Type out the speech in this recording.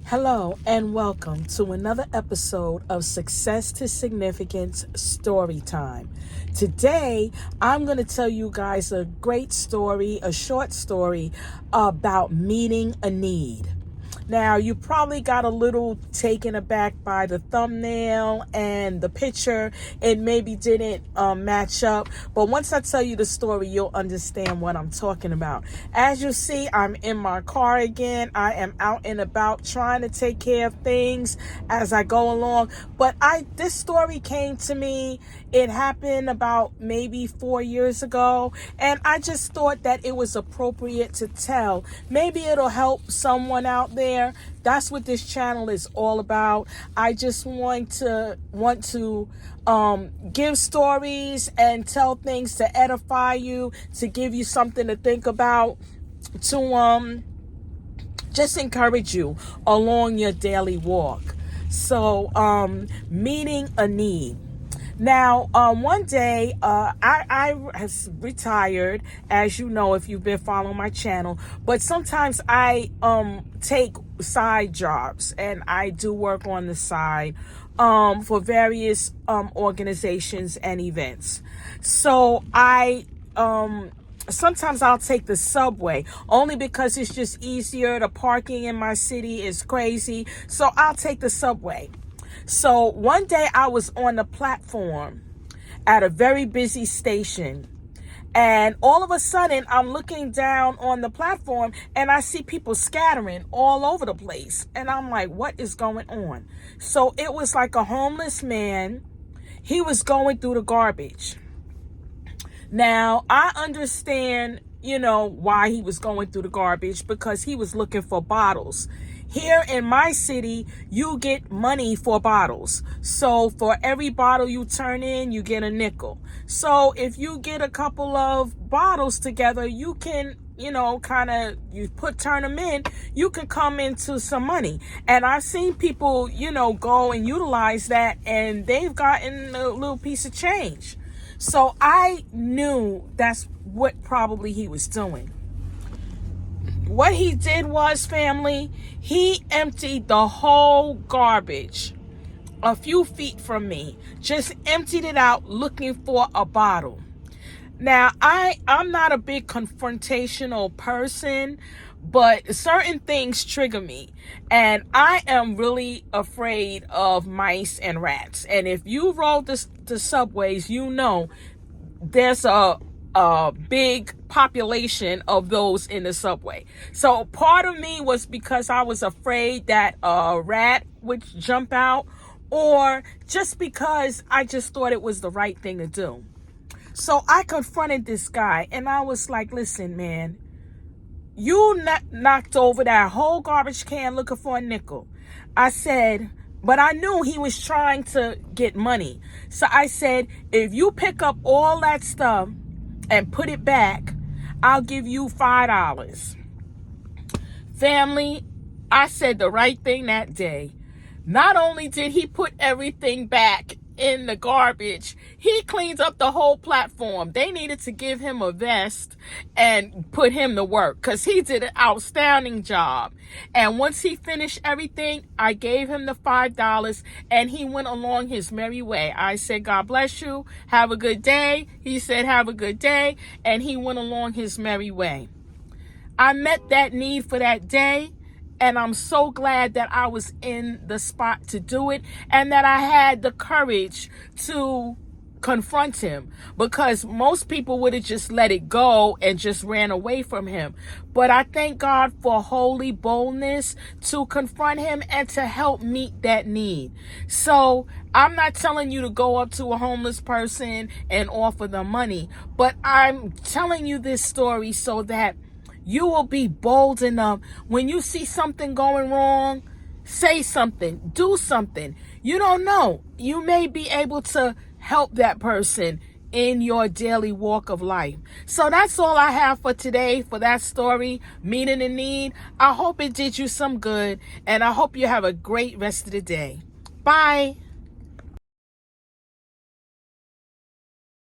Hello and welcome to another episode of Success to Significance Story Time. Today, I'm going to tell you guys a great story, a short story about meeting a need. Now, you probably got a little taken aback by the thumbnail and the picture. It maybe didn't match up. But once I tell you the story, you'll understand what I'm talking about. As you see, I'm in my car again. I am out and about trying to take care of things as I go along. But this story came to me. It happened about maybe 4 years ago. And I just thought that it was appropriate to tell. Maybe it'll help someone out there. That's what this channel is all about. I just want to give stories and tell things to edify you, to give you something to think about, to just encourage you along your daily walk. So meeting a need. Now, one day, I has retired, as you know, if you've been following my channel, but sometimes I take side jobs and I do work on the side for various organizations and events. So sometimes I'll take the subway only because it's just easier. The parking in my city is crazy. So I'll take the subway. So one day I was on the platform at a very busy station, and all of a sudden I'm looking down on the platform and I see people scattering all over the place. And I'm like, what is going on? So it was like a homeless man. He was going through the garbage. Now, I understand, why he was going through the garbage, because he was looking for bottles. Here in my city, you get money for bottles. So for every bottle you turn in, you get a nickel. So if you get a couple of bottles together, you can, turn them in, you can come into some money. And I've seen people, go and utilize that, and they've gotten a little piece of change. So I knew that's what probably he was doing. What he did was, family, he emptied the whole garbage a few feet from me. Just emptied it out looking for a bottle. Now, I'm not a big confrontational person, but certain things trigger me. And I am really afraid of mice and rats. And if you roll the subways, there's a big population of those in the subway. So part of me was because I was afraid that a rat would jump out, or just because I just thought it was the right thing to do. So I confronted this guy and I was like, listen, man, you knocked over that whole garbage can looking for a nickel. I said, but I knew he was trying to get money. So I said, if you pick up all that stuff and put it back, I'll give you $5. Family, I said the right thing that day. Not only did he put everything back in the garbage, he cleaned up the whole platform. They needed to give him a vest and put him to work because he did an outstanding job. And once he finished everything, I gave him the $5 and he went along his merry way. I said, God bless you. Have a good day. He said, have a good day. And he went along his merry way. I met that need for that day. And I'm so glad that I was in the spot to do it and that I had the courage to confront him, because most people would have just let it go and just ran away from him. But I thank God for holy boldness to confront him and to help meet that need. So I'm not telling you to go up to a homeless person and offer them money, but I'm telling you this story so that you will be bold enough when you see something going wrong. Say something, do something. You don't know. You may be able to help that person in your daily walk of life. So that's all I have for today for that story, meeting a need. I hope it did you some good, and I hope you have a great rest of the day. Bye.